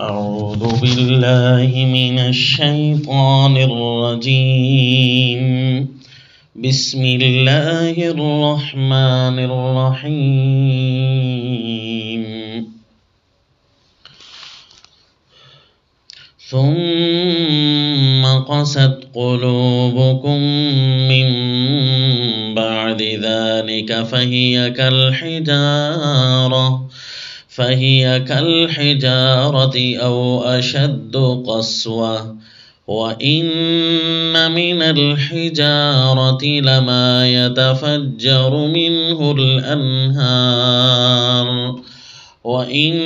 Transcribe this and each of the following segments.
أعوذ بالله من الشيطان الرجيم بسم الله الرحمن الرحيم ثم قست قلوبكم من بعد ذلك فهي كالحجارة أو أشد قسوة وإن من الحجارة لما يتفجر منه الأنهار وإن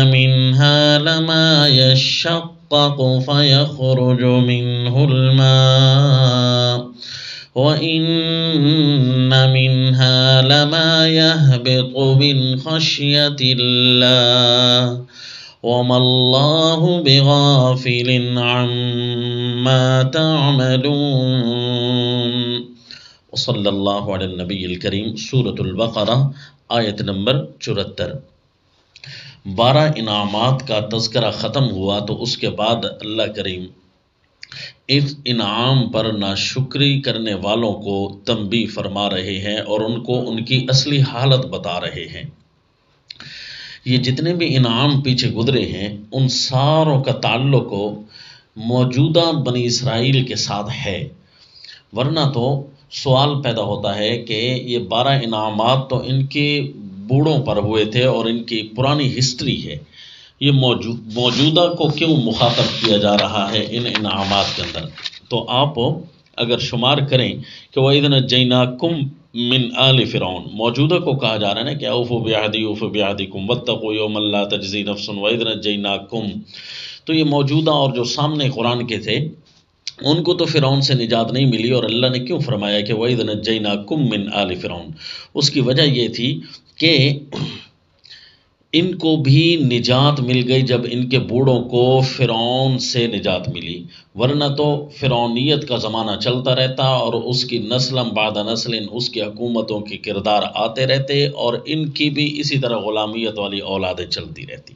منها لما يشقق فيخرج منه الماء وإن منها لما يهبط من خشية الله وما الله بغافل عما تعملون وصلی اللہ علی النبی الکریم۔ سورۃ البقرہ آیت نمبر 74۔ 12 انعامات کا تذکرہ ختم ہوا تو اس کے بعد اللہ کریم اس انعام پر ناشکری کرنے والوں کو تنبیہ فرما رہے ہیں اور ان کو ان کی اصلی حالت بتا رہے ہیں۔ یہ جتنے بھی انعام پیچھے گزرے ہیں ان ساروں کا تعلق موجودہ بنی اسرائیل کے ساتھ ہے، ورنہ تو سوال پیدا ہوتا ہے کہ یہ 12 انعامات تو ان کے بوڑھوں پر ہوئے تھے اور ان کی پرانی ہسٹری ہے، یہ موجودہ کو کیوں مخاطب کیا جا رہا ہے ان انعامات کے اندر؟ تو آپ اگر شمار کریں کہ وَإِذْ نَجَّيْنَاكُمْ مِنْ آلِ فِرْعَوْنَ، موجودہ کو کہا جا رہا ہے نا کہ اوفوا بعہدی اوفوا بعہدکم واتقوا یوما لا تجزی نفس وَإِذْ نَجَّيْنَاكُمْ، تو یہ موجودہ اور جو سامنے قرآن کے تھے ان کو تو فرعون سے نجات نہیں ملی، اور اللہ نے کیوں فرمایا کہ وَإِذْ نَجَّيْنَاكُمْ مِنْ آلِ فِرْعَوْنَ؟ اس کی وجہ یہ تھی کہ ان کو بھی نجات مل گئی جب ان کے بوڑھوں کو فرعون سے نجات ملی، ورنہ تو فرعونیت کا زمانہ چلتا رہتا اور اس کی نسل بعد نسل اس کی حکومتوں کے کردار آتے رہتے اور ان کی بھی اسی طرح غلامیت والی اولادیں چلتی رہتی،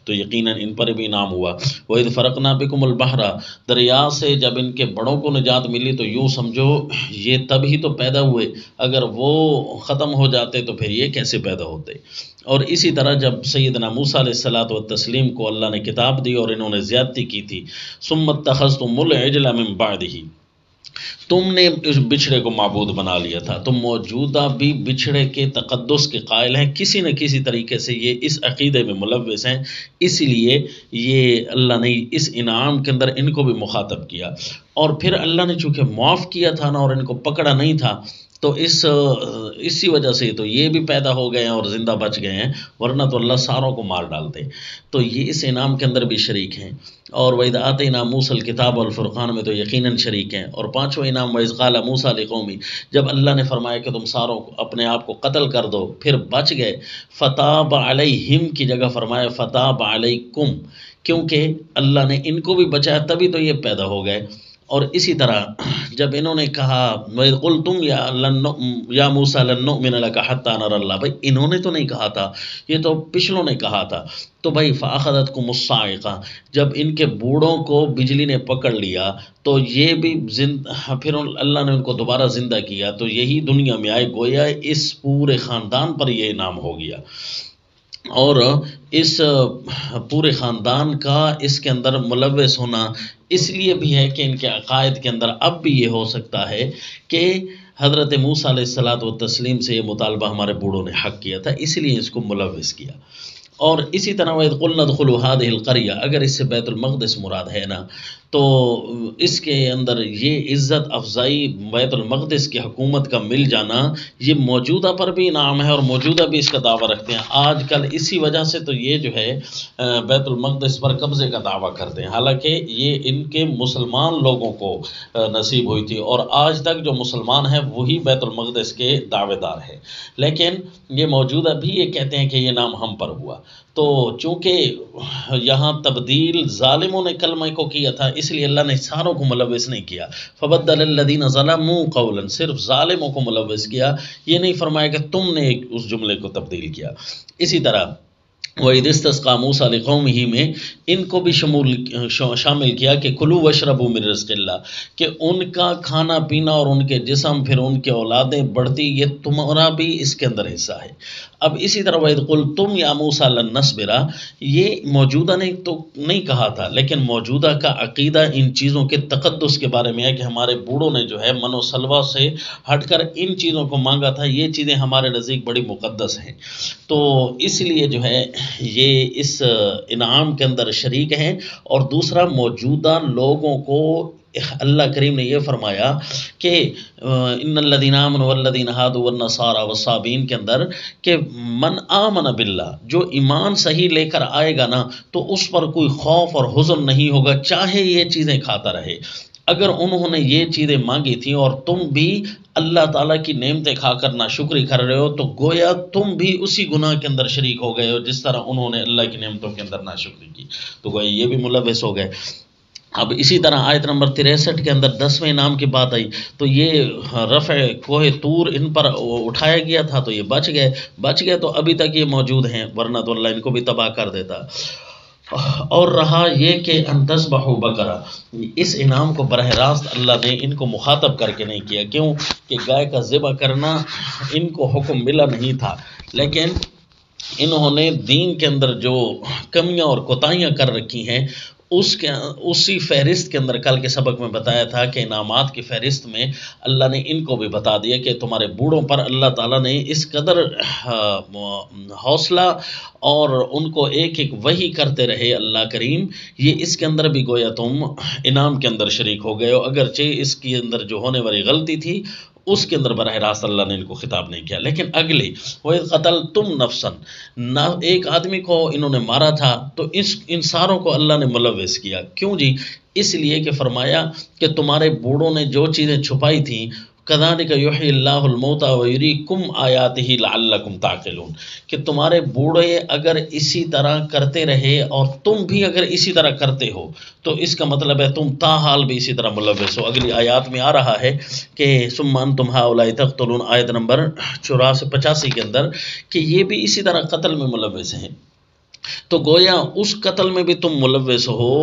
تو یقیناً ان پر بھی انعام ہوا۔ وَإِذْ فَرَقْنَا بِكُمُ الْبَحْرَ، دریا سے جب ان کے بڑوں کو نجات ملی تو یوں سمجھو یہ تب ہی تو پیدا ہوئے، اگر وہ ختم ہو جاتے تو پھر یہ کیسے پیدا ہوتے؟ اور اسی طرح جب سیدنا موسیٰ علیہ الصلوۃ والتسلیم کو اللہ نے کتاب دی اور انہوں نے زیادتی کی تھی، ثم اتخذتم العجل من بعدہ، تم نے اس بچھڑے کو معبود بنا لیا تھا، تم موجودہ بھی بچھڑے کے تقدس کے قائل ہیں، کسی نہ کسی طریقے سے یہ اس عقیدے میں ملوث ہیں، اس لیے یہ اللہ نے اس انعام کے اندر ان کو بھی مخاطب کیا، اور پھر اللہ نے چونکہ معاف کیا تھا نا اور ان کو پکڑا نہیں تھا تو اسی وجہ سے تو یہ بھی پیدا ہو گئے ہیں اور زندہ بچ گئے ہیں، ورنہ تو اللہ ساروں کو مار ڈالتے، تو یہ اس انعام کے اندر بھی شریک ہیں۔ اور وَإِذْ آتَيْنَا مُوسَى الْكِتَابَ وَالْفُرْقَانَ میں تو یقیناً شریک ہیں۔ اور 5واں انعام وَإِذْ قَالَ مُوسَى لِقَوْمِهِ، جب اللہ نے فرمایا کہ تم ساروں اپنے آپ کو قتل کر دو پھر بچ گئے، فَتَابَ عَلَيْهِمْ کی جگہ فرمایا فَتَابَ عَلَيْكُمْ، کیونکہ اللہ نے ان کو بھی بچایا تبھی تو یہ پیدا ہو گئے۔ اور اسی طرح جب انہوں نے کہا وَإِذْ قُلْتُمْ يَا مُوسَى لَن نُّؤْمِنَ لَكَ حَتَّى نَرَى اللَّهَ، بھائی انہوں نے تو نہیں کہا تھا، یہ تو پچھلوں نے کہا تھا، تو بھائی فَأَخَذَتْكُمُ الصَّاعِقَةُ، جب ان کے بوڑھوں کو بجلی نے پکڑ لیا تو یہ بھی پھر اللہ نے ان کو دوبارہ زندہ کیا، تو یہی دنیا میں آئے، گویا اس پورے خاندان پر یہ انعام ہو گیا، اور اس پورے خاندان کا اس کے اندر ملوث ہونا اس لیے بھی ہے کہ ان کے عقائد کے اندر اب بھی یہ ہو سکتا ہے کہ حضرت موسیٰ علیہ الصلوۃ والتسلیم سے یہ مطالبہ ہمارے بوڑھوں نے حق کیا تھا، اس لیے اس کو ملوث کیا۔ اور اسی طرح وَإِذْ قُلْنَا ادْخُلُوا هَٰذِهِ الْقَرْيَةَ، اگر اس سے بیت المقدس مراد ہے نا تو اس کے اندر یہ عزت افزائی بیت المقدس کی حکومت کا مل جانا یہ موجودہ پر بھی انعام ہے، اور موجودہ بھی اس کا دعویٰ رکھتے ہیں، آج کل اسی وجہ سے تو یہ جو ہے بیت المقدس پر قبضے کا دعویٰ کرتے ہیں، حالانکہ یہ ان کے مسلمان لوگوں کو نصیب ہوئی تھی، اور آج تک جو مسلمان ہیں وہی بیت المقدس کے دعوے دار ہیں، لیکن یہ موجودہ بھی یہ کہتے ہیں کہ یہ نام ہم پر ہوا، تو چونکہ یہاں تبدیل ظالموں نے کلمہ کو کیا تھا اس لیے اللہ نے ساروں کو ملوث نہیں کیا، فبدل الذین ظلموا قولا، صرف ظالموں کو ملوث کیا، یہ نہیں فرمایا کہ تم نے اس جملے کو تبدیل کیا۔ اسی طرح وَإِذِ اسْتَسْقَىٰ مُوسَىٰ لِقَوْمِهِ میں ان کو بھی شامل کیا کہ کلوا واشربوا من رزق اللہ، کہ ان کا کھانا پینا اور ان کے جسم پھر ان کے اولادیں بڑھتی، یہ تمہارا بھی اس کے اندر حصہ ہے۔ اب اسی طرح وَإِذْ قُلْتُمْ يَا مُوسَىٰ لَن نَّصْبِرَ، یہ موجودہ نے تو نہیں کہا تھا، لیکن موجودہ کا عقیدہ ان چیزوں کے تقدس کے بارے میں ہے کہ ہمارے بوڑھوں نے جو ہے من و سلوہ سے ہٹ کر ان چیزوں کو مانگا تھا، یہ چیزیں ہمارے نزدیک بڑی مقدس ہیں، تو اس لیے جو ہے یہ اس انعام کے اندر شریک ہیں۔ اور دوسرا موجودہ لوگوں کو اللہ کریم نے یہ فرمایا کہ ان الذین آمنوا والذین ہادوا والنصارى والصابئین کے اندر کہ من آمن باللہ، جو ایمان صحیح لے کر آئے گا نا تو اس پر کوئی خوف اور حزن نہیں ہوگا، چاہے یہ چیزیں کھاتا رہے۔ اگر انہوں نے یہ چیزیں مانگی تھیں اور تم بھی اللہ تعالیٰ کی نعمتیں کھا کر ناشکری کر رہے ہو، تو گویا تم بھی اسی گناہ کے اندر شریک ہو گئے ہو جس طرح انہوں نے اللہ کی نعمتوں کے اندر ناشکری کی، تو گویا یہ بھی ملوث ہو گئے۔ اب اسی طرح آیت نمبر 63 کے اندر 10ویں انعام کی بات آئی، تو یہ رفع کوہ طور ان پر اٹھایا گیا تھا تو یہ بچ گئے تو ابھی تک یہ موجود ہیں، ورنہ تو اللہ ان کو بھی تباہ کر دیتا۔ اور رہا یہ کہ ان تذبحوا بقرہ، اس انعام کو براہ راست اللہ نے ان کو مخاطب کر کے نہیں کیا، کیوں کہ گائے کا ذبح کرنا ان کو حکم ملا نہیں تھا، لیکن انہوں نے دین کے اندر جو کمیاں اور کوتاہیاں کر رکھی ہیں اسی فہرست کے اندر کل کے سبق میں بتایا تھا کہ انعامات کی فہرست میں اللہ نے ان کو بھی بتا دیا کہ تمہارے بوڑھوں پر اللہ تعالیٰ نے اس قدر حوصلہ اور ان کو ایک ایک وحی کرتے رہے اللہ کریم، یہ اس کے اندر بھی گویا تم انعام کے اندر شریک ہو گئے ہو، اگرچہ اس کے اندر جو ہونے والی غلطی تھی اس کے اندر براہ راست اللہ نے ان کو خطاب نہیں کیا۔ لیکن اگلے وَإِذْ قَتَلْتُمْ نَفْسًا، ایک آدمی کو انہوں نے مارا تھا تو ان ساروں کو اللہ نے ملوث کیا، کیوں جی؟ اس لیے کہ فرمایا کہ تمہارے بوڑھوں نے جو چیزیں چھپائی تھیں، كَذَلِكَ يُحْيِي اللَّهُ الْمَوْتَى وَيُرِيكُمْ آيَاتِهِ لَعَلَّكُمْ تَعْقِلُونَ، کہ تمہارے بوڑھے اگر اسی طرح کرتے رہے اور تم بھی اگر اسی طرح کرتے ہو تو اس کا مطلب ہے تم تاحال بھی اسی طرح ملوث ہو۔ اگلی آیات میں آ رہا ہے کہ ثُمَّ أَنْتُمْ هَؤُلَاءِ تَقْتُلُونَ، آیت نمبر 85 کے اندر، کہ یہ بھی اسی طرح قتل میں ملوث ہیں، تو گویا اس قتل میں بھی تم ملوث ہو،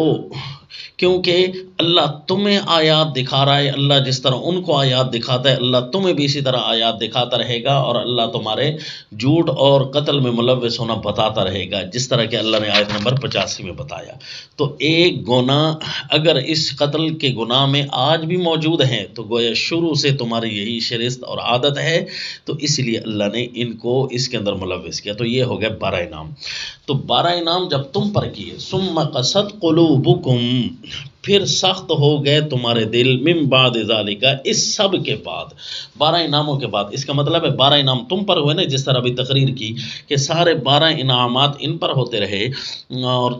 کیونکہ اللہ تمہیں آیات دکھا رہا ہے، اللہ جس طرح ان کو آیات دکھاتا ہے اللہ تمہیں بھی اسی طرح آیات دکھاتا رہے گا، اور اللہ تمہارے جھوٹ اور قتل میں ملوث ہونا بتاتا رہے گا، جس طرح کہ اللہ نے آیت نمبر 85 میں بتایا۔ تو ایک گناہ اگر اس قتل کے گناہ میں آج بھی موجود ہیں تو گویا شروع سے تمہاری یہی شرست اور عادت ہے، تو اس لیے اللہ نے ان کو اس کے اندر ملوث کیا۔ تو یہ ہو گئے 12 انعام۔ تو 12 انعام جب تم پر کیے، ثم قست قلوبکم، پھر سخت ہو گئے تمہارے دل، من بعد ذالک، اس سب کے بعد، 12 انعاموں کے بعد، اس کا مطلب ہے 12 انعام تم پر ہوئے نا، جس طرح ابھی تقریر کی کہ سارے 12 انعامات ان پر ہوتے رہے اور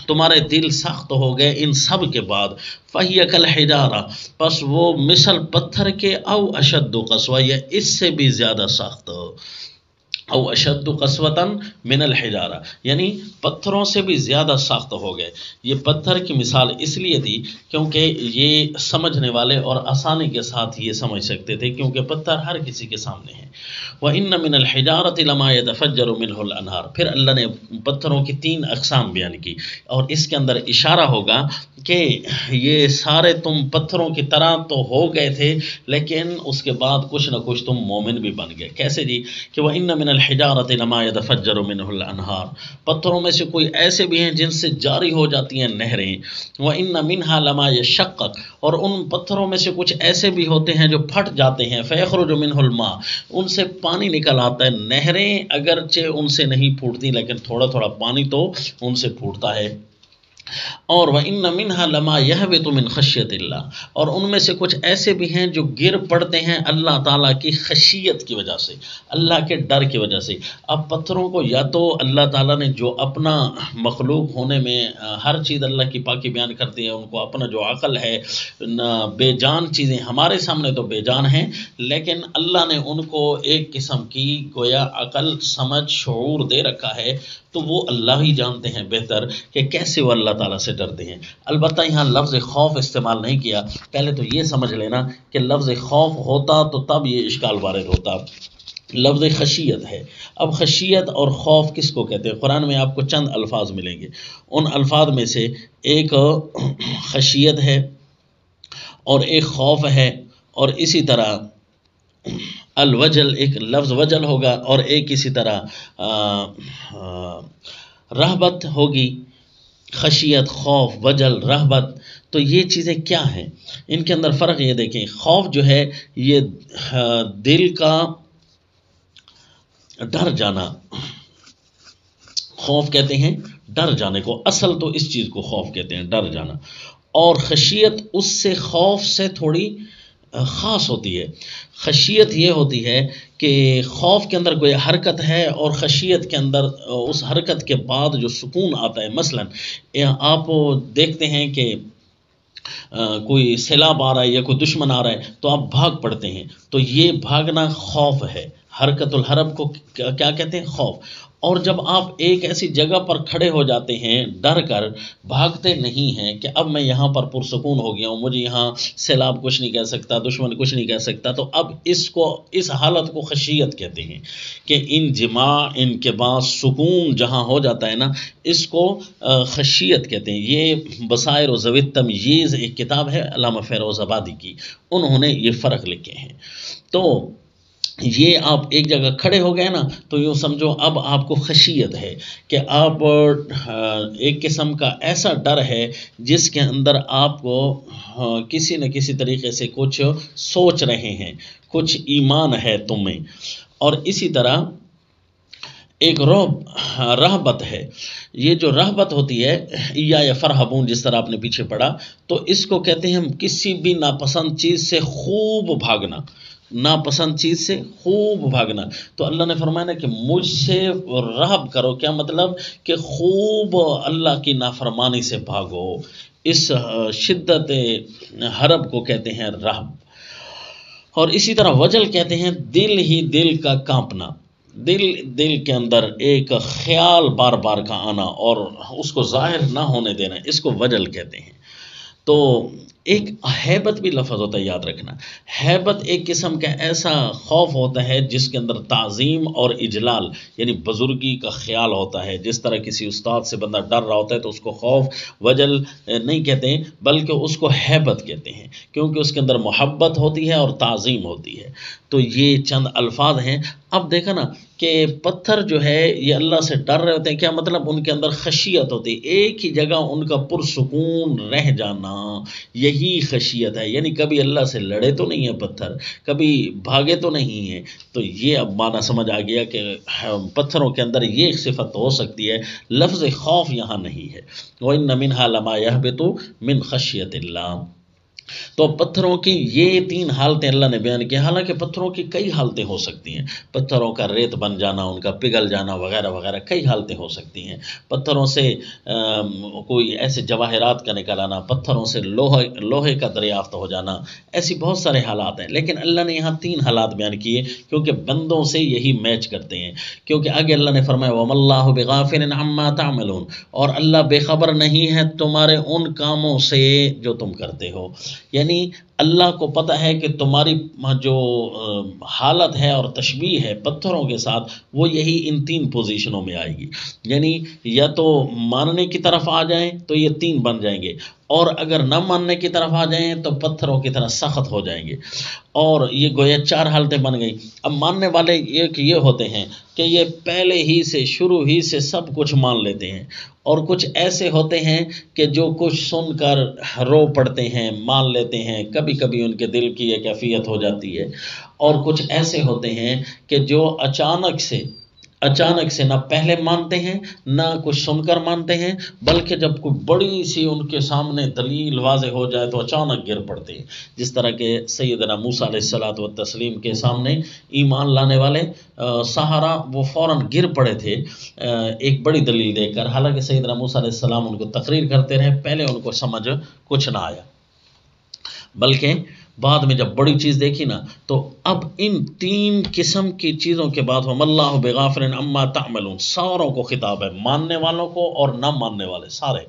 تمہارے دل سخت ہو گئے ان سب کے بعد، فَهِيَ كَالْحِجَارَةِ، پس وہ مثل پتھر کے، او اشد قسوہ، یا اس سے بھی زیادہ سخت، او اشد قسوتاً من الحجارہ، یعنی پتھروں سے بھی زیادہ سخت ہو گئے۔ یہ پتھر کی مثال اس لیے دی کیونکہ یہ سمجھنے والے اور آسانی کے ساتھ یہ سمجھ سکتے تھے، کیونکہ پتھر ہر کسی کے سامنے ہے۔ وَإِنَّ مِنَ الْحِجَارَةِ لَمَا يَتَفَجَّرُ مِنْهُ الْأَنْهَارُ، پھر اللہ نے پتھروں کی 3 اقسام بیان کی، اور اس کے اندر اشارہ ہوگا کہ یہ سارے تم پتھروں کی طرح تو ہو گئے تھے، لیکن اس کے بعد کچھ نہ کچھ تم مومن بھی بن گئے۔ کیسے جی؟ کہ وَإِنَّ مِنَ الْحِجَارَةِ لَمَا يَتَفَجَّرُ مِنْهُ الْأَنْهَارُ، پتھروں میں سے کوئی ایسے بھی ہیں جن سے جاری ہو جاتی ہیں نہریں۔ وَإِنَّ مِنْهَا لَمَا يَشَّقَّقُ، اور ان پتھروں میں سے کچھ ایسے بھی ہوتے ہیں جو پھٹ جاتے ہیں، فَيَخْرُجُ مِنْهُ الْمَاءُ، ان سے پانی نکل آتا ہے۔ نہریں اگرچہ ان سے نہیں پھوٹتی لیکن تھوڑا تھوڑا پانی تو ان سے پھوٹتا ہے۔ اور وَإِنَّ مِنْهَا لَمَا يَهْبِطُ مِنْ خَشْيَةِ اللَّهِ، اور ان میں سے کچھ ایسے بھی ہیں جو گر پڑتے ہیں اللہ تعالیٰ کی خشیت کی وجہ سے، اللہ کے ڈر کی وجہ سے۔ اب پتھروں کو یا تو اللہ تعالیٰ نے جو اپنا مخلوق ہونے میں ہر چیز اللہ کی پاکی بیان کرتی ہے، ان کو اپنا جو عقل ہے، بے جان چیزیں ہمارے سامنے تو بے جان ہیں، لیکن اللہ نے ان کو ایک قسم کی گویا عقل، سمجھ، شعور دے رکھا ہے، تو وہ اللہ ہی جانتے ہیں بہتر کہ کیسے وہ اللہ تعالیٰ سے ڈرتے ہیں۔ البتہ یہاں لفظ خوف استعمال نہیں کیا، پہلے تو یہ سمجھ لینا کہ لفظ خوف ہوتا تو تب یہ اشکال وارد ہوتا، لفظ خشیت ہے۔ اب خشیت اور خوف کس کو کہتے ہیں؟ قرآن میں آپ کو چند الفاظ ملیں گے، ان الفاظ میں سے ایک خشیت ہے اور ایک خوف ہے، اور اسی طرح الوجل، ایک لفظ وجل ہوگا، اور ایک اسی طرح رہبت ہوگی۔ خشیت، خوف، وجل، رہبت، تو یہ چیزیں کیا ہیں؟ ان کے اندر فرق یہ دیکھیں، خوف جو ہے یہ دل کا ڈر جانا، خوف کہتے ہیں ڈر جانے کو، اصل تو اس چیز کو خوف کہتے ہیں، ڈر جانا، اور خشیت اس سے، خوف سے تھوڑی خاص ہوتی ہے۔ خشیت یہ ہوتی ہے کہ خوف کے اندر کوئی حرکت ہے، اور خشیت کے اندر اس حرکت کے بعد جو سکون آتا ہے، مثلا آپ دیکھتے ہیں کہ کوئی سیلاب آ رہا ہے یا کوئی دشمن آ رہا ہے تو آپ بھاگ پڑتے ہیں، تو یہ بھاگنا خوف ہے، حرکت الحرب کو کیا کہتے ہیں؟ خوف۔ اور جب آپ ایک ایسی جگہ پر کھڑے ہو جاتے ہیں ڈر کر، بھاگتے نہیں ہیں کہ اب میں یہاں پر پرسکون ہو گیا ہوں، مجھے یہاں سیلاب کچھ نہیں کہہ سکتا، دشمن کچھ نہیں کہہ سکتا، تو اب اس حالت کو خشیت کہتے ہیں کہ انجماع، ان کے بعد سکون جہاں ہو جاتا ہے نا، اس کو خشیت کہتے ہیں۔ یہ بصائر و ذوی التمییز ایک کتاب ہے علامہ فیروز آبادی کی، انہوں نے یہ فرق لکھے ہیں۔ تو یہ آپ ایک جگہ کھڑے ہو گئے نا، تو یوں سمجھو اب آپ کو خشیت ہے کہ آپ ایک قسم کا ایسا ڈر ہے جس کے اندر آپ کو کسی نہ کسی طریقے سے کچھ سوچ رہے ہیں، کچھ ایمان ہے تم میں۔ اور اسی طرح ایک رہبت ہے، یہ جو رہبت ہوتی ہے، یا فرحبون جس طرح آپ نے پیچھے پڑھا، تو اس کو کہتے ہیں کسی بھی ناپسند چیز سے خوب بھاگنا، ناپسند چیز سے خوب بھاگنا۔ تو اللہ نے فرمایا نا کہ مجھ سے رہب کرو، کیا مطلب؟ کہ خوب اللہ کی نافرمانی سے بھاگو۔ اس شدت حرب کو کہتے ہیں رہب۔ اور اسی طرح وجل کہتے ہیں دل ہی دل کا کانپنا، دل کے اندر ایک خیال بار بار کا آنا اور اس کو ظاہر نہ ہونے دینا، اس کو وجل کہتے ہیں۔ تو ایک ہیبت بھی لفظ ہوتا ہے، یاد رکھنا، ہیبت ایک قسم کا ایسا خوف ہوتا ہے جس کے اندر تعظیم اور اجلال، یعنی بزرگی کا خیال ہوتا ہے۔ جس طرح کسی استاد سے بندہ ڈر رہا ہوتا ہے تو اس کو خوف، وجل نہیں کہتے ہیں بلکہ اس کو ہیبت کہتے ہیں، کیونکہ اس کے اندر محبت ہوتی ہے اور تعظیم ہوتی ہے۔ تو یہ چند الفاظ ہیں۔ اب دیکھا نا کہ پتھر جو ہے یہ اللہ سے ڈر رہے ہوتے ہیں، کیا مطلب؟ ان کے اندر خشیت ہوتی ہے، ایک ہی جگہ ان کا پرسکون رہ جانا، یہی خشیت ہے۔ یعنی کبھی اللہ سے لڑے تو نہیں ہے پتھر، کبھی بھاگے تو نہیں ہے۔ تو یہ اب معنی سمجھ آ گیا کہ پتھروں کے اندر یہ صفت ہو سکتی ہے، لفظ خوف یہاں نہیں ہے۔ وَإِنَّ مِنْهَا لَمَا يَهْبِطُ مِنْ خَشْيَةِ اللَّهِ۔ تو پتھروں کی یہ تین حالتیں اللہ نے بیان کی۔ حالانکہ پتھروں کی کئی حالتیں ہو سکتی ہیں، پتھروں کا ریت بن جانا، ان کا پگھل جانا وغیرہ وغیرہ، کئی حالتیں ہو سکتی ہیں۔ پتھروں سے کوئی ایسے جواہرات کا نکل آنا، پتھروں سے لوہے کا دریافت ہو جانا، ایسی بہت سارے حالات ہیں۔ لیکن اللہ نے یہاں تین حالات بیان کیے کیونکہ بندوں سے یہی میچ کرتے ہیں۔ کیونکہ آگے اللہ نے فرمایا وَمَا اللَّهُ بِغَافِلٍ عَمَّا تَعْمَلُونَ، اور اللہ بے خبر نہیں ہے تمہارے ان کاموں سے جو تم کرتے ہو۔ یعنی اللہ کو پتہ ہے کہ تمہاری جو حالت ہے اور تشبیہ ہے پتھروں کے ساتھ، وہ یہی ان تین پوزیشنوں میں آئے گی۔ یعنی یا تو ماننے کی طرف آ جائیں تو یہ تین بن جائیں گے، اور اگر نہ ماننے کی طرف آ جائیں تو پتھروں کی طرح سخت ہو جائیں گے، اور یہ گویا چار حالتیں بن گئی۔ اب ماننے والے یہ ہوتے ہیں کہ یہ پہلے ہی سے، شروع ہی سے سب کچھ مان لیتے ہیں، اور کچھ ایسے ہوتے ہیں کہ جو کچھ سن کر رو پڑتے ہیں، مان لیتے ہیں، کبھی کبھی ان کے دل کی ایک کیفیت ہو جاتی ہے، اور کچھ ایسے ہوتے ہیں کہ جو اچانک سے نہ پہلے مانتے ہیں نہ کچھ سن کر مانتے ہیں، بلکہ جب کوئی بڑی سی ان کے سامنے دلیل واضح ہو جائے تو اچانک گر پڑتے ہیں۔ جس طرح کہ سیدنا موسیٰ علیہ الصلوۃ والتسلیم کے سامنے ایمان لانے والے سحرہ وہ فوراً گر پڑے تھے ایک بڑی دلیل دے کر، حالانکہ سیدنا موسیٰ علیہ السلام ان کو تقریر کرتے رہے، پہلے ان کو سمجھ کچھ نہ آیا، بلکہ بعد میں جب بڑی چیز دیکھی نا، تو اب ان تین قسم کی چیزوں کے بعد وَمَا اللَّهُ بِغَافِلٍ عَمَّا تَعْمَلُونَ، ساروں کو خطاب ہے، ماننے والوں کو اور نہ ماننے والے سارے۔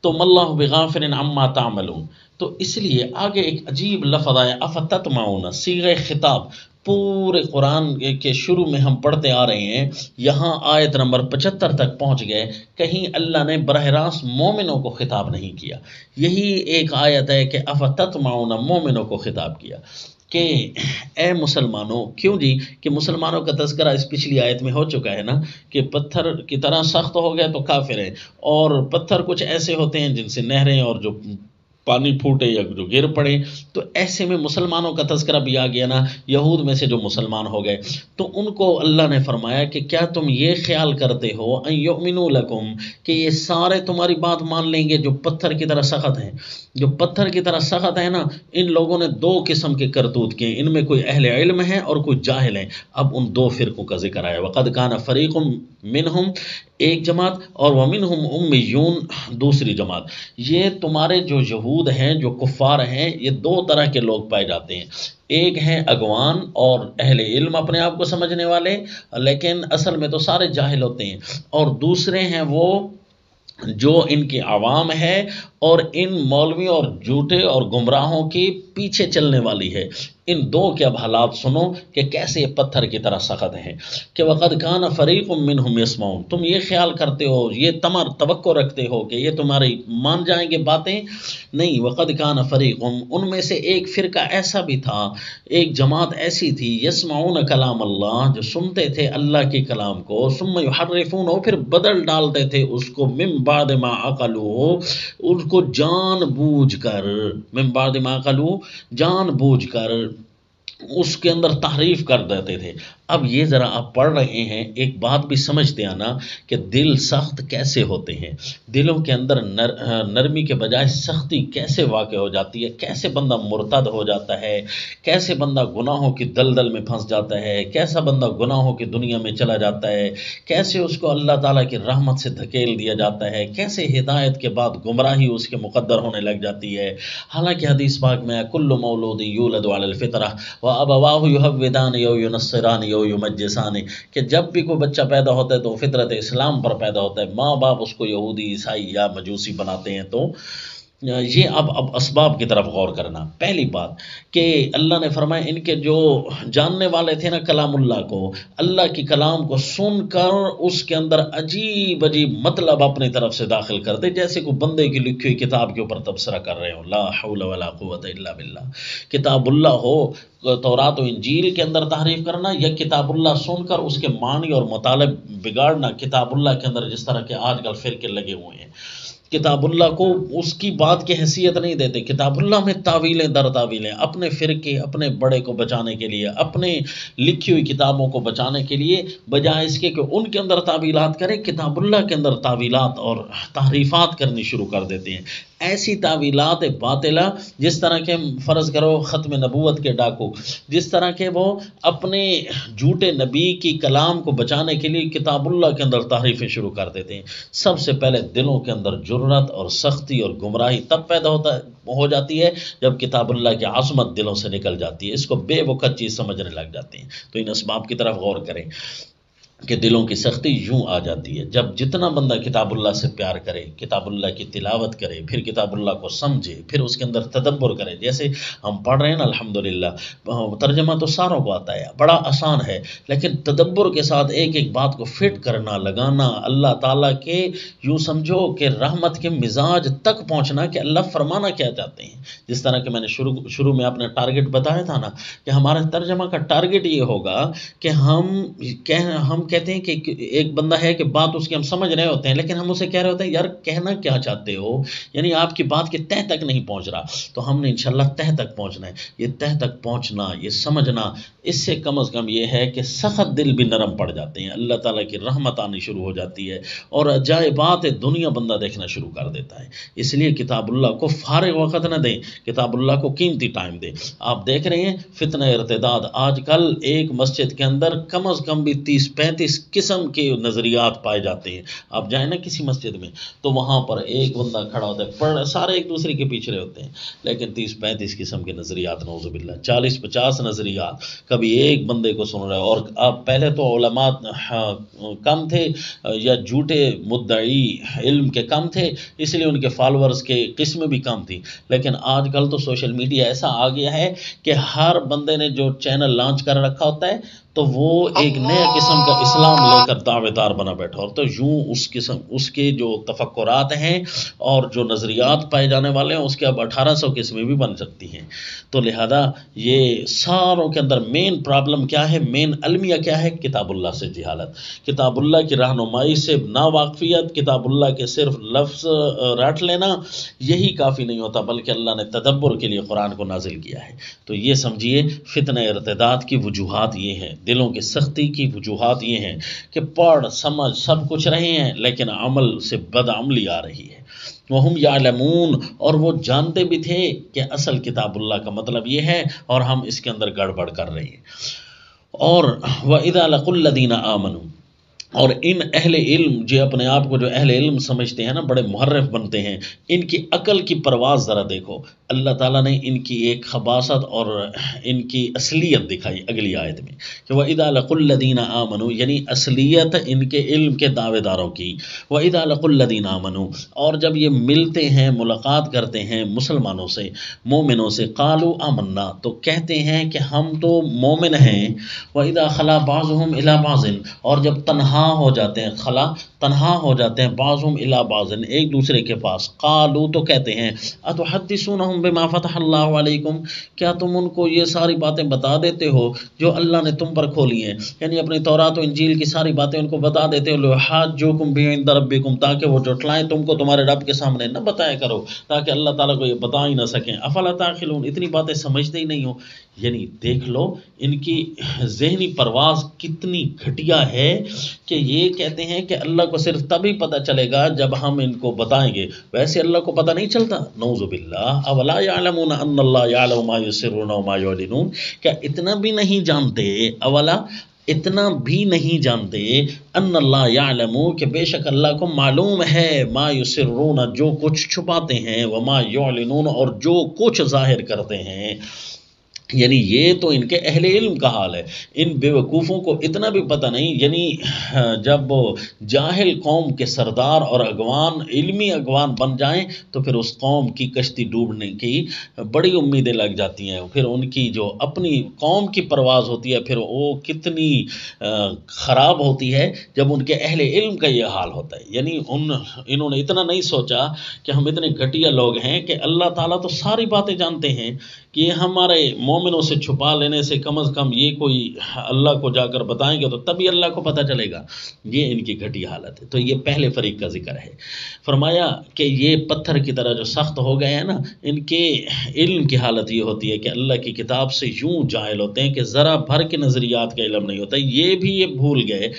تو مَا اللَّهُ بِغَافِلٍ عَمَّا تَعْمَلُونَ، تو اس لیے آگے ایک عجیب لفظ آیا اَفَتَطْمَعُونَ، صیغہ خطاب، پورے قرآن کے شروع میں ہم پڑھتے آ رہے ہیں، یہاں آیت نمبر 75 تک پہنچ گئے، کہیں اللہ نے براہ راست مومنوں کو خطاب نہیں کیا۔ یہی ایک آیت ہے کہ افتطمعون، مومنوں کو خطاب کیا کہ اے مسلمانوں، کیوں جی کہ مسلمانوں کا تذکرہ اس پچھلی آیت میں ہو چکا ہے نا، کہ پتھر کی طرح سخت ہو گئے تو کافر ہیں، اور پتھر کچھ ایسے ہوتے ہیں جن سے نہریں اور جو پانی پھوٹے یا جو گر پڑے، تو ایسے میں مسلمانوں کا تذکرہ بھی آ گیا نا، یہود میں سے جو مسلمان ہو گئے، تو ان کو اللہ نے فرمایا کہ کیا تم یہ خیال کرتے ہو ان یؤمنوا لکم، کہ یہ سارے تمہاری بات مان لیں گے جو پتھر کی طرح سخت ہیں؟ جو پتھر کی طرح سخت ہے نا، ان لوگوں نے دو قسم کے کرتوت کیے، ان میں کوئی اہل علم ہے اور کوئی جاہل ہے۔ اب ان دو فرقوں کا ذکر آیا، وقد کان فریق منہم، ایک جماعت، اور ومنہم امیون، دوسری جماعت۔ یہ تمہارے جو یہود ہیں، جو کفار ہیں، یہ دو طرح کے لوگ پائے جاتے ہیں، ایک ہیں اگوان اور اہل علم اپنے آپ کو سمجھنے والے، لیکن اصل میں تو سارے جاہل ہوتے ہیں، اور دوسرے ہیں وہ جو ان کی عوام ہے اور ان مولویوں اور جھوٹے اور گمراہوں کے پیچھے چلنے والی ہے۔ ان دو کے اب حالات سنو کہ کیسے یہ پتھر کی طرح سخت ہیں، کہ وقد کان فریق منہم یسمعون، تم یہ خیال کرتے ہو، یہ توقع رکھتے ہو کہ یہ تمہاری مان جائیں گے باتیں؟ نہیں، وقد کان فریق، ان میں سے ایک فرقہ ایسا بھی تھا، ایک جماعت ایسی تھی، یسمعون کلام اللہ، جو سنتے تھے اللہ کے کلام کو، ثم یحرفون، اور پھر بدل ڈالتے تھے اس کو، من بعد ما عقلوہ، ان کو جان بوجھ کر، من بعد ما عقلوہ، جان بوجھ کر اس کے اندر تحریف کر دیتے تھے۔ اب یہ ذرا آپ پڑھ رہے ہیں، ایک بات بھی سمجھتے آنا کہ دل سخت کیسے ہوتے ہیں، دلوں کے اندر نرمی کے بجائے سختی کیسے واقع ہو جاتی ہے، کیسے بندہ مرتد ہو جاتا ہے، کیسے بندہ گناہوں کی دلدل میں پھنس جاتا ہے، کیسا بندہ گناہوں کی دنیا میں چلا جاتا ہے، کیسے اس کو اللہ تعالیٰ کی رحمت سے دھکیل دیا جاتا ہے، کیسے ہدایت کے بعد گمراہی اس کے مقدر ہونے لگ جاتی ہے۔ حالانکہ حدیث پاک میں کل مولود یولد علی الفطرہ وابواہ یہودان او ینصران او یمجسان، کہ جب بھی کوئی بچہ پیدا ہوتا ہے تو فطرت اسلام پر پیدا ہوتا ہے، ماں باپ اس کو یہودی، عیسائی یا مجوسی بناتے ہیں۔ تو یہ اب اسباب کی طرف غور کرنا۔ پہلی بات کہ اللہ نے فرمایا ان کے جو جاننے والے تھے نا کلام اللہ کو، اللہ کی کلام کو سن کر اس کے اندر عجیب عجیب مطلب اپنی طرف سے داخل کرتے، جیسے کوئی بندے کی لکھی ہوئی کتاب کے اوپر تبصرہ کر رہے ہوں، لا حول ولا قوت الا باللہ۔ کتاب اللہ ہو، تورات و انجیل کے اندر تحریف کرنا، یا کتاب اللہ سن کر اس کے معنی اور مطالب بگاڑنا، کتاب اللہ کے اندر جس طرح کے آج کل فرقے لگے ہوئے ہیں، کتاب اللہ کو اس کی بات کی حیثیت نہیں دیتے، کتاب اللہ میں تعویلیں در تعویلیں، اپنے فرقے، اپنے بڑے کو بچانے کے لیے، اپنے لکھی ہوئی کتابوں کو بچانے کے لیے، بجائے اس کے کہ ان کے اندر تعویلات کریں، کتاب اللہ کے اندر تعویلات اور تحریفات کرنی شروع کر دیتے ہیں۔ ایسی تعویلات باطلہ، جس طرح کے فرض کرو ختم نبوت کے ڈاکو، جس طرح کے وہ اپنے جھوٹے نبی کی کلام کو بچانے کے لیے کتاب اللہ کے اندر تحریفیں شروع کر دیتے ہیں۔ سب سے پہلے دلوں کے اندر جرأت اور سختی اور گمراہی تب پیدا ہو جاتی ہے جب کتاب اللہ کی عظمت دلوں سے نکل جاتی ہے، اس کو بے وقت چیز سمجھنے لگ جاتے ہیں۔ تو ان اسباب کی طرف غور کریں کہ دلوں کی سختی یوں آ جاتی ہے جب جتنا بندہ کتاب اللہ سے پیار کرے، کتاب اللہ کی تلاوت کرے، پھر کتاب اللہ کو سمجھے، پھر اس کے اندر تدبر کرے۔ جیسے ہم پڑھ رہے ہیں نا الحمدللہ، ترجمہ تو ساروں کو آتا ہے، بڑا آسان ہے، لیکن تدبر کے ساتھ ایک ایک بات کو فٹ کرنا، لگانا، اللہ تعالیٰ کے یوں سمجھو کہ رحمت کے مزاج تک پہنچنا کہ اللہ فرمانا کیا چاہتے ہیں۔ جس طرح کہ میں نے شروع میں اپنے ٹارگٹ بتایا تھا نا، کہ ہمارا ترجمہ کا ٹارگٹ یہ ہوگا کہ ہم کہتے ہیں کہ ایک بندہ ہے کہ بات اس کی ہم سمجھ رہے ہوتے ہیں، لیکن ہم اسے کہہ رہے ہوتے ہیں یار کہنا کیا چاہتے ہو، یعنی آپ کی بات کے تہ تک نہیں پہنچ رہا، تو ہم نے انشاءاللہ تہ تک پہنچنا ہے۔ یہ تہ تک پہنچنا، یہ سمجھنا، اس سے کم از کم یہ ہے کہ سخت دل بھی نرم پڑ جاتے ہیں، اللہ تعالیٰ کی رحمت آنی شروع ہو جاتی ہے، اور عجائبات دنیا بندہ دیکھنا شروع کر دیتا ہے۔ اس لیے کتاب اللہ کو فارغ وقت نہ دیں، کتاب اللہ کو قیمتی ٹائم دیں۔ آپ دیکھ رہے ہیں فتنہ ارتداد، آج کل ایک مسجد کے اندر کم از کم بھی 30-35 قسم کے نظریات پائے جاتے ہیں۔ آپ جائیں نا کسی مسجد میں تو وہاں پر ایک بندہ کھڑا ہوتا ہے، سارے ایک دوسرے کے پیچھے ہوتے ہیں، لیکن 30-35 قسم کے نظریات، نعوذ باللہ، 40-50 نظریات، کبھی ایک بندے کو سن رہے ہو. اور اب پہلے تو علماء کم تھے یا جھوٹے مدعی علم کے کم تھے، اس لیے ان کے فالورز کے قسم بھی کم تھی. لیکن آج کل تو سوشل میڈیا ایسا آ گیا ہے کہ ہر بندے نے جو چینل لانچ کر رکھا ہوتا ہے تو وہ ایک نئے قسم کا اسلام لے کر دعوے دار بنا بیٹھا. اور تو یوں اس کے جو تفکرات ہیں اور جو نظریات پائے جانے والے ہیں اس کے اب 1800 قسمیں بھی بن سکتی ہیں. تو لہذا یہ ساروں کے اندر مین پرابلم کیا ہے، مین المیہ کیا ہے؟ کتاب اللہ سے جہالت، کتاب اللہ کی رہنمائی سے ناواقفیت، کتاب اللہ کے صرف لفظ رٹ لینا یہی کافی نہیں ہوتا، بلکہ اللہ نے تدبر کے لیے قرآن کو نازل کیا ہے. تو یہ سمجھیے فتنہ ارتداد کی وجوہات یہ ہیں، دلوں کی سختی کی وجوہات یہ ہیں کہ پڑھ سمجھ سب کچھ رہے ہیں لیکن عمل سے بدعملی آ رہی ہے. وہم یعلمون، اور وہ جانتے بھی تھے کہ اصل کتاب اللہ کا مطلب یہ ہے اور ہم اس کے اندر گڑبڑ کر رہے ہیں. اور وَإِذَا لَقُوا الَّذِينَ آمَنُوا، اور ان اہل علم جو اپنے آپ کو جو اہل علم سمجھتے ہیں نا، بڑے محرف بنتے ہیں، ان کی عقل کی پرواز ذرا دیکھو. اللہ تعالیٰ نے ان کی ایک خباثت اور ان کی اصلیت دکھائی اگلی آیت میں کہ وَإِذَا لَقُوا الَّذِينَ آمَنُوا، یعنی اصلیت ان کے علم کے دعوے داروں کی. وَإِذَا لَقُوا الَّذِينَ آمَنُوا، اور جب یہ ملتے ہیں ملاقات کرتے ہیں مسلمانوں سے مومنوں سے، قالوا آمنا، تو کہتے ہیں کہ ہم تو مومن ہیں. وَإِذَا خَلَا بَعْضُهُمْ إِلَى بَعْضٍ، اور جب تنہا ہو جاتے ہیں، خلا تنہا ہو جاتے ہیں، بعضهم الی بعض ایک دوسرے کے پاس، قالوا تو کہتے ہیں اتحدثونہم بما فتح اللہ علیکم، کیا تم ان کو یہ ساری باتیں بتا دیتے ہو جو اللہ نے تم پر کھولی ہیں، یعنی اپنی تورات و انجیل کی ساری باتیں ان کو بتا دیتے ہو. لحاجوکم بہ عند ربکم، تاکہ وہ جھٹلائیں تم کو تمہارے رب کے سامنے نہ بتایا کرو، تاکہ اللہ تعالیٰ کو یہ بتا ہی نہ سکیں. افلا تعقلون، اتنی باتیں سمجھتے ہی نہیں ہو. یعنی دیکھ لو ان کی ذہنی پرواز کتنی گھٹیا ہے کہ یہ کہتے ہیں کہ اللہ کو صرف تبھی پتہ چلے گا جب ہم ان کو بتائیں گے، ویسے اللہ کو پتہ نہیں چلتا. نعوذ باللہ. اولا یعلمون ان اللہ یعلم ما یسرون وما یعلنون، کیا اتنا بھی نہیں جانتے، اولا اتنا بھی نہیں جانتے، ان اللہ یعلم، کہ بے شک اللہ کو معلوم ہے، ما یسرون، جو کچھ چھپاتے ہیں، وما یعلنون، اور جو کچھ ظاہر کرتے ہیں. یعنی یہ تو ان کے اہل علم کا حال ہے. ان بیوقوفوں کو اتنا بھی پتہ نہیں. یعنی جب جاہل قوم کے سردار اور اگوان علمی اگوان بن جائیں تو پھر اس قوم کی کشتی ڈوبنے کی بڑی امیدیں لگ جاتی ہیں. پھر ان کی جو اپنی قوم کی پرواز ہوتی ہے پھر وہ کتنی خراب ہوتی ہے جب ان کے اہل علم کا یہ حال ہوتا ہے. یعنی انہوں نے اتنا نہیں سوچا کہ ہم اتنے گھٹیا لوگ ہیں کہ اللہ تعالیٰ تو ساری باتیں جانتے ہیں کہ ہمارے مومنوں سے چھپا لینے سے کم از کم یہ کوئی اللہ کو جا کر بتائیں گے تو تبھی اللہ کو پتہ چلے گا. یہ ان کی گھٹی حالت ہے. تو یہ پہلے فریق کا ذکر ہے. فرمایا کہ یہ پتھر کی طرح جو سخت ہو گئے ہیں نا، ان کے علم کی حالت یہ ہوتی ہے کہ اللہ کی کتاب سے یوں جاہل ہوتے ہیں کہ ذرا بھر کے نظریات کا علم نہیں ہوتا. یہ بھی یہ بھول گئے،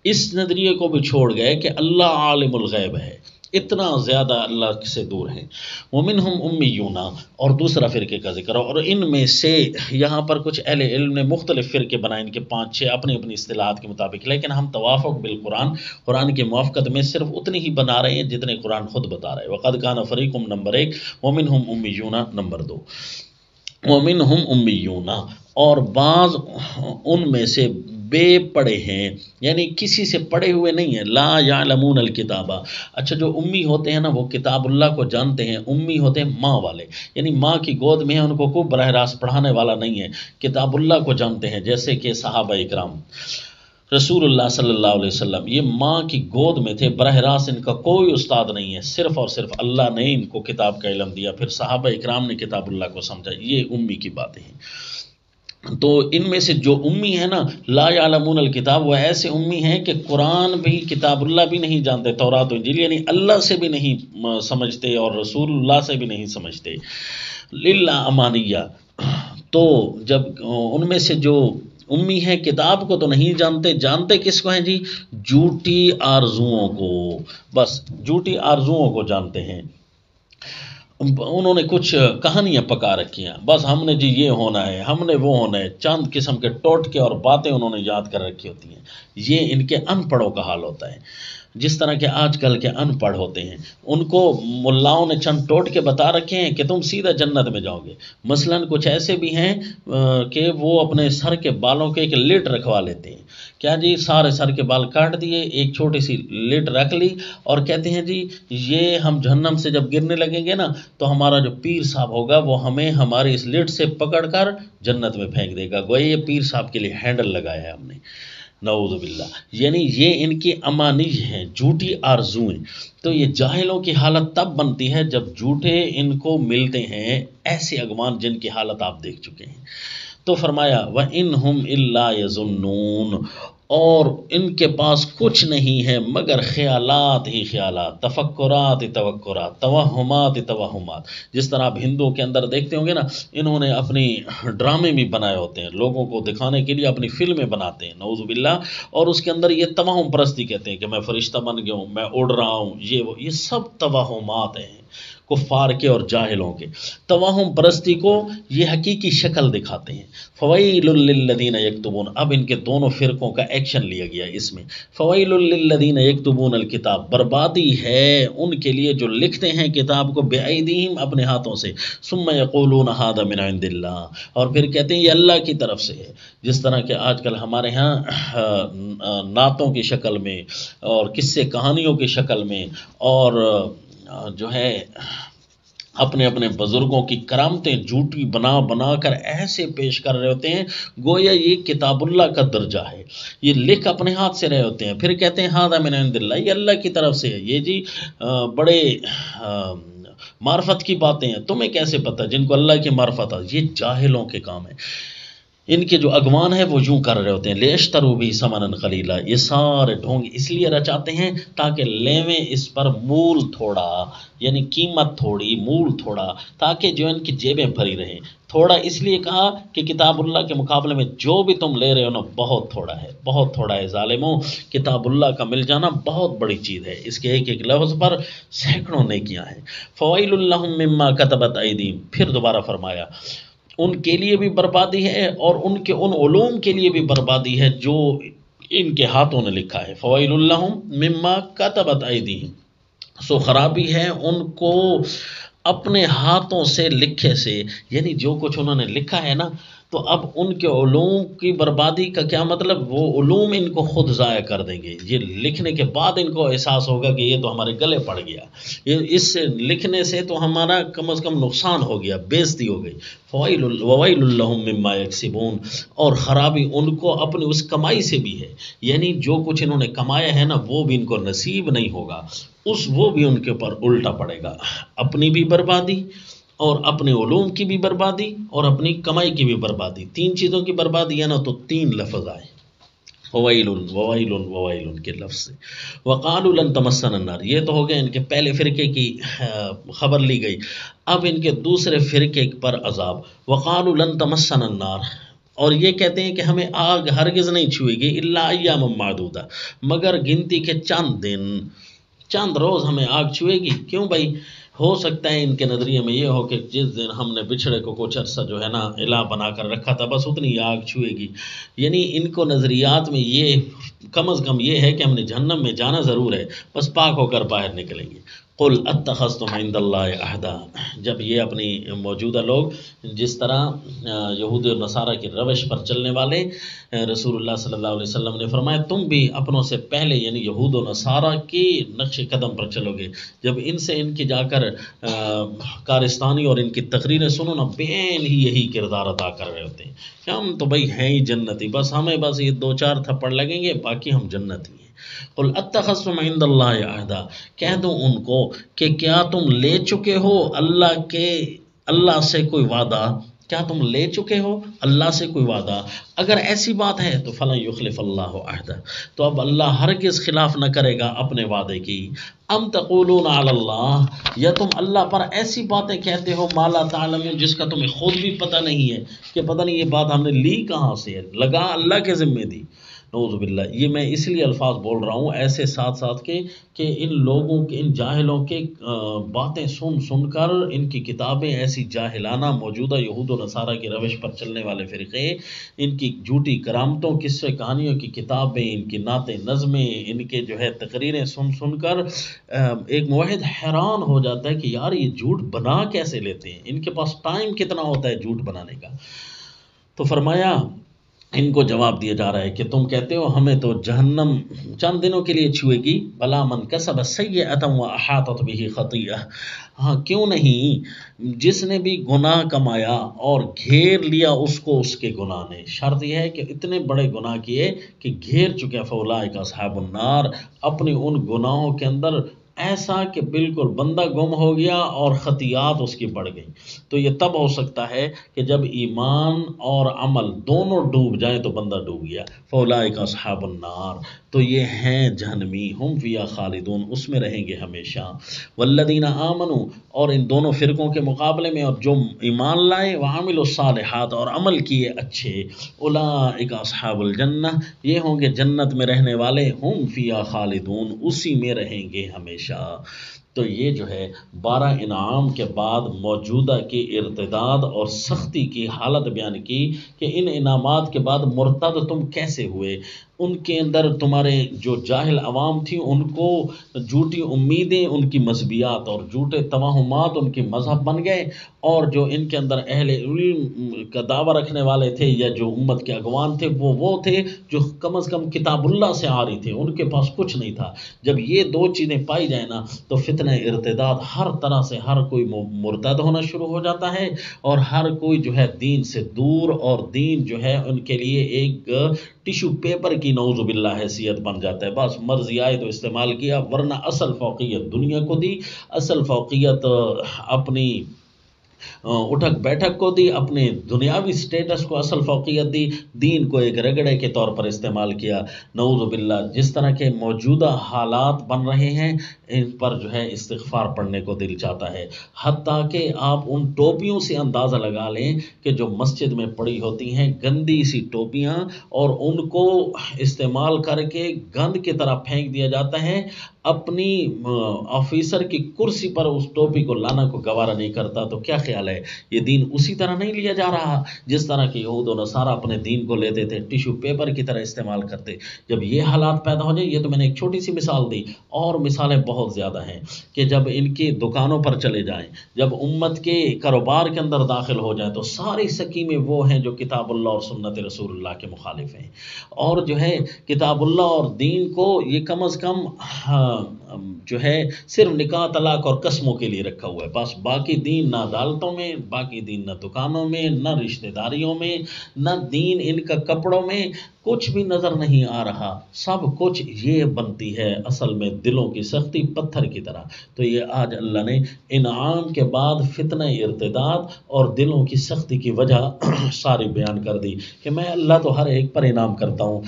اس نظریے کو بھی چھوڑ گئے کہ اللہ عالم الغیب ہے، اتنا زیادہ اللہ سے دور ہیں. ومنہم امیون، اور دوسرا فرقے کا ذکر. اور ان میں سے یہاں پر کچھ اہل علم نے مختلف فرقے بنائے، ان کے 5-6 اپنی اپنی اصطلاحات کے مطابق، لیکن ہم توافق بالقرآن، قرآن کی موافقت میں صرف اتنی ہی بنا رہے ہیں جتنے قرآن خود بتا رہے ہیں. وقد کان فریقم نمبر 1، ومنہم امیون نمبر 2. ومنہم امیون، اور بعض ان میں سے بے پڑھے ہیں، یعنی کسی سے پڑھے ہوئے نہیں ہیں. لا یعلمون الکتابہ. اچھا، جو امی ہوتے ہیں نا وہ کتاب اللہ کو جانتے ہیں. امی ہوتے ہیں ماں والے، یعنی ماں کی گود میں ہیں، ان کو کوئی براہ راست پڑھانے والا نہیں ہے، کتاب اللہ کو جانتے ہیں. جیسے کہ صحابہ اکرام، رسول اللہ صلی اللہ علیہ وسلم یہ ماں کی گود میں تھے، براہ راست ان کا کوئی استاد نہیں ہے، صرف اور صرف اللہ نے ان کو کتاب کا علم دیا، پھر صحابہ اکرام نے کتاب اللہ کو سمجھا. یہ امی کی باتیں ہیں. تو ان میں سے جو امی ہیں نا، لا یعلمون الکتاب، وہ ایسے امی ہیں کہ قرآن بھی، کتاب اللہ بھی نہیں جانتے، تورات و انجیل یعنی اللہ سے بھی نہیں سمجھتے اور رسول اللہ سے بھی نہیں سمجھتے. للہ امانیہ. تو جب ان میں سے جو امی ہیں کتاب کو تو نہیں جانتے، جانتے کس کو ہیں جی؟ جھوٹی آرزوؤں کو، بس جھوٹی آرزوؤں کو جانتے ہیں. انہوں نے کچھ کہانیاں پکا رکھی ہیں، بس ہم نے جی یہ ہونا ہے، ہم نے وہ ہونا ہے، چند قسم کے ٹوٹکے اور باتیں انہوں نے یاد کر رکھی ہوتی ہیں۔ یہ ان کے ان پڑھوں کا حال ہوتا ہے۔ جس طرح کے آج کل کے ان پڑھ ہوتے ہیں، ان کو ملاؤں نے چند ٹوٹ کے بتا رکھے ہیں کہ تم سیدھا جنت میں جاؤ گے۔ مثلاً کچھ ایسے بھی ہیں کہ وہ اپنے سر کے بالوں کے ایک لٹ رکھوا لیتے ہیں، کیا جی سارے سر کے بال کاٹ دیے، ایک چھوٹی سی لٹ رکھ لی اور کہتے ہیں جی یہ ہم جہنم سے جب گرنے لگیں گے نا تو ہمارا جو پیر صاحب ہوگا وہ ہمیں ہماری اس لٹ سے پکڑ کر جنت میں پھینک دے گا، گویا یہ پیر صاحب کے لیے ہینڈل لگایا ہے ہم نے، نعوذ باللہ۔ یعنی یہ ان کی امانی ہیں، جھوٹی آرزوئیں۔ تو یہ جاہلوں کی حالت تب بنتی ہے جب جھوٹے ان کو ملتے ہیں ایسے اگمان جن کی حالت آپ دیکھ چکے ہیں۔ تو فرمایا وَإِنْهُمْ إِلَّا يَظُنُّونَ، اور ان کے پاس کچھ نہیں ہے مگر خیالات ہی خیالات، تفکرات ہی توہمات، توہمات۔ جس طرح آپ ہندوؤں کے اندر دیکھتے ہوں گے نا، انہوں نے اپنی ڈرامے بھی بنائے ہوتے ہیں، لوگوں کو دکھانے کے لیے اپنی فلمیں بناتے ہیں، نعوذ باللہ، اور اس کے اندر یہ توہم پرستی کہتے ہیں کہ میں فرشتہ بن گیا ہوں، میں اڑ رہا ہوں، یہ سب توہمات ہیں کفار کے اور جاہلوں کے۔ توہم پرستی کو یہ حقیقی شکل دکھاتے ہیں۔ فویل للذین یکتبون، اب ان کے دونوں فرقوں کا ایکشن لیا گیا اس میں۔ فویل للذین یکتبون الکتاب، بربادی ہے ان کے لیے جو لکھتے ہیں کتاب کو بایدیہم، اپنے ہاتھوں سے، ثم یقولون ھذا من عند اللہ، اور پھر کہتے ہیں یہ اللہ کی طرف سے ہے۔ جس طرح کہ آج کل ہمارے ہاں نعتوں کی شکل میں اور قصے کہانیوں کی شکل میں اور جو ہے اپنے اپنے بزرگوں کی کرامتیں جھوٹی بنا بنا کر ایسے پیش کر رہے ہوتے ہیں گویا یہ کتاب اللہ کا درجہ ہے، یہ لکھ اپنے ہاتھ سے رہے ہوتے ہیں، پھر کہتے ہیں ھذا من عند اللہ، یہ اللہ کی طرف سے ہے۔ یہ جی بڑے معرفت کی باتیں ہیں، تمہیں کیسے پتہ جن کو اللہ کی معرفت ہے؟ یہ جاہلوں کے کام ہے۔ ان کے جو اگمان ہے وہ یوں کر رہے ہوتے ہیں، لیشتروا بھی ثمنا قلیلا، یہ سارے ڈھونگ اس لیے رچاتے ہیں تاکہ لیویں اس پر مول تھوڑا، یعنی قیمت تھوڑی، مول تھوڑا، تاکہ جو ان کی جیبیں بھری رہیں۔ تھوڑا اس لیے کہا کہ کتاب اللہ کے مقابلے میں جو بھی تم لے رہے ہو نا بہت تھوڑا ہے، بہت تھوڑا ہے ظالموں۔ کتاب اللہ کا مل جانا بہت بڑی چیز ہے، اس کے ایک ایک لفظ پر سینکڑوں نیکیاں ہیں۔ فویل لہم مما کتبت ایدیہم، پھر دوبارہ فرمایا ان کے لیے بھی بربادی ہے اور ان کے ان علوم کے لیے بھی بربادی ہے جو ان کے ہاتھوں نے لکھا ہے۔ فویل لہم مما کتبت ایدیہم، سو خرابی ہے ان کو اپنے ہاتھوں سے لکھے سے، یعنی جو کچھ انہوں نے لکھا ہے نا، تو اب ان کے علوم کی بربادی کا کیا مطلب؟ وہ علوم ان کو خود ضائع کر دیں گے۔ یہ لکھنے کے بعد ان کو احساس ہوگا کہ یہ تو ہمارے گلے پڑ گیا، اس سے لکھنے سے تو ہمارا کم از کم نقصان ہو گیا، بےزتی ہو گئی۔ وویل لہم مما یکسبون، اور خرابی ان کو اپنی اس کمائی سے بھی ہے، یعنی جو کچھ انہوں نے کمایا ہے نا وہ بھی ان کو نصیب نہیں ہوگا، وہ بھی ان کے اوپر الٹا پڑے گا، اپنی بھی بربادی اور اپنے علوم کی بھی بربادی اور اپنی کمائی کی بھی بربادی، تین چیزوں کی بربادی ہے نا، تو تین لفظ آئے وویل وویل وویل کے لفظ سے۔ وقالوا لن تمسنا النار، یہ تو ہو گیا ان کے پہلے فرقے کی خبر لی گئی، اب ان کے دوسرے فرقے پر عذاب۔ وقالوا لن تمسنا النار، اور یہ کہتے ہیں کہ ہمیں آگ ہرگز نہیں چھوئے گی، الا ایام معدودہ، مگر گنتی کے چند دن، چند روز ہمیں آگ چھوئے گی۔ کیوں بھائی؟ ہو سکتا ہے ان کے نظریے میں یہ ہو کہ جس دن ہم نے بچھڑے کو کچھ عرصہ جو ہے نا الہ بنا کر رکھا تھا بس اتنی آگ چھوئے گی، یعنی ان کو نظریات میں یہ کم از کم یہ ہے کہ ہم نے جہنم میں جانا ضرور ہے، بس پاک ہو کر باہر نکلیں گے۔ قل اتخذتم عند اللہ عہدا، جب یہ اپنی موجودہ لوگ جس طرح یہود و نصارہ کی روش پر چلنے والے، رسول اللہ صلی اللہ علیہ وسلم نے فرمایا تم بھی اپنوں سے پہلے یعنی یہود و نصارہ کی نقش قدم پر چلو گے، جب ان سے ان کی جا کر کارستانی اور ان کی تقریریں سنو نا، بین ہی یہی کردار ادا کر رہے ہوتے ہیں کہ ہم تو بھائی ہیں ہی جنتی، بس ہمیں بس یہ دو چار تھپڑ لگیں گے باقی ہم جنتی ہیں۔ قل اتخذتم عند اللہ عہدا، کہہ دو ان کو کہ کیا تم لے چکے ہو اللہ سے کوئی وعدہ، کیا تم لے چکے ہو اللہ سے کوئی وعدہ؟ اگر ایسی بات ہے تو فلن یخلف اللہ عہدہ، تو اب اللہ ہرگز خلاف نہ کرے گا اپنے وعدے کی۔ ام تقولون علی اللہ، یا تم اللہ پر ایسی باتیں کہتے ہو ما لا تعلمون، جس کا تمہیں خود بھی پتہ نہیں ہے کہ پتہ نہیں یہ بات ہم نے لی کہاں سے ہے، لگا اللہ کے ذمہ دی، نعوذ باللہ. یہ میں اس لیے الفاظ بول رہا ہوں ایسے ساتھ ساتھ کے کہ ان لوگوں کے، ان جاہلوں کے باتیں سن سن کر، ان کی کتابیں ایسی جاہلانہ، موجودہ یہود و نصارہ کی روش پر چلنے والے فرقے، ان کی جھوٹی کرامتوں، قصے کہانیوں کی کتابیں، ان کی نعتیں نظمیں، ان کے جو ہے تقریریں سن سن کر ایک موحد حیران ہو جاتا ہے کہ یار یہ جھوٹ بنا کیسے لیتے ہیں، ان کے پاس ٹائم کتنا ہوتا ہے جھوٹ بنانے کا. تو فرمایا ان کو جواب دیا جا رہا ہے کہ تم کہتے ہو ہمیں تو جہنم چند دنوں کے لیے چھوئے گی. بلا من کسب سیئۃ واحاطت بہ خطیئہ، ہاں کیوں نہیں، جس نے بھی گناہ کمایا اور گھیر لیا اس کو اس کے گناہ نے. شرط یہ ہے کہ اتنے بڑے گناہ کیے کہ گھیر چکے. فاولئک اصحاب النار، اپنے ان گناہوں کے اندر ایسا کہ بالکل بندہ گم ہو گیا اور خطیات اس کی بڑھ گئیں. تو یہ تب ہو سکتا ہے کہ جب ایمان اور عمل دونوں ڈوب جائیں تو بندہ ڈوب گیا. فاولئک اصحاب النار، تو یہ ہیں جہنمی، ہم فیہا خالدون، اس میں رہیں گے ہمیشہ. والذین آمنوا، اور ان دونوں فرقوں کے مقابلے میں، اور جو ایمان لائے، وعملوا الصالحات، اور عمل کیے اچھے، اولئک اصحاب الجنہ، یہ ہوں گے جنت میں رہنے والے، ہم فیہا خالدون، اسی میں رہیں گے ہمیشہ. تو یہ جو ہے 12 انعام کے بعد موجودہ کی ارتداد اور سختی کی حالت بیان کی کہ ان انعامات کے بعد مرتد تم کیسے ہوئے. ان کے اندر تمہارے جو جاہل عوام تھی ان کو جھوٹی امیدیں، ان کی مذہبیات اور جھوٹے توہمات ان کے مذہب بن گئے، اور جو ان کے اندر اہل علم کا دعویٰ رکھنے والے تھے یا جو امت کے اگوان تھے وہ تھے جو کم از کم کتاب اللہ سے آ رہی تھے، ان کے پاس کچھ نہیں تھا. جب یہ دو چیزیں پائی جائیں نا تو فتنہ ارتداد ہر طرح سے ہر کوئی مرتد ہونا شروع ہو جاتا ہے، اور ہر کوئی جو ہے دین سے دور، اور دین جو ہے ان کے لیے ایک ٹیشو پیپر کی نعوذ باللہ حیثیت بن جاتا ہے. بس مرضی آئے تو استعمال کیا، ورنہ اصل فوقیت دنیا کو دی، اصل فوقیت اپنی اٹھک بیٹھک کو دی، اپنے دنیاوی سٹیٹس کو اصل فوقیت دی، دین کو ایک رگڑے کے طور پر استعمال کیا. نعوذ باللہ. جس طرح کے موجودہ حالات بن رہے ہیں ان پر جو ہے استغفار پڑھنے کو دل چاہتا ہے. حتیٰ کہ آپ ان ٹوپیوں سے اندازہ لگا لیں کہ جو مسجد میں پڑی ہوتی ہیں گندی سی ٹوپیاں، اور ان کو استعمال کر کے گند کی طرح پھینک دیا جاتا ہے. اپنی آفیسر کی کرسی پر اس ٹوپی کو لانا کو گوارا نہیں کرتا. تو کیا خیال ہے یہ دین اسی طرح نہیں لیا جا رہا جس طرح کہ یہود و نصارہ اپنے دین کو لیتے تھے، ٹیشو پیپر کی طرح استعمال کرتے. جب یہ حالات پیدا ہو جائیں، یہ تو میں نے ایک چھوٹی سی مثال دی، اور مثالیں بہت زیادہ ہیں کہ جب ان کی دکانوں پر چلے جائیں، جب امت کے کاروبار کے اندر داخل ہو جائیں، تو ساری سکیمیں وہ ہیں جو کتاب اللہ اور سنت رسول اللہ کے مخالف ہیں. اور جو ہے کتاب اللہ اور دین کو یہ کم از کم جو ہے صرف نکاح، طلاق اور قسموں کے لیے رکھا ہوا ہے. بس باقی دین نہ عدالتوں میں، باقی دین نہ دکانوں میں، نہ رشتہ داریوں میں، نہ دین ان کا کپڑوں میں، کچھ بھی نظر نہیں آ رہا. سب کچھ یہ بنتی ہے اصل میں دلوں کی سختی پتھر کی طرح. تو یہ آج اللہ نے انعام کے بعد فتنہ ارتداد اور دلوں کی سختی کی وجہ ساری بیان کر دی کہ میں اللہ تو ہر ایک پر انعام کرتا ہوں،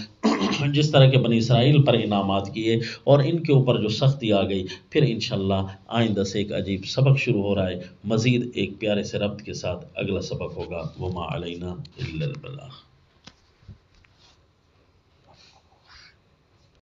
جس طرح کے بنی اسرائیل پر انعامات کیے اور ان کے اوپر جو سختی آ گئی. پھر انشاءاللہ آئندہ سے ایک عجیب سبق شروع ہو رہا ہے، مزید ایک پیارے سے ربط کے ساتھ اگلا سبق ہوگا. وما علینا الا البلاغ.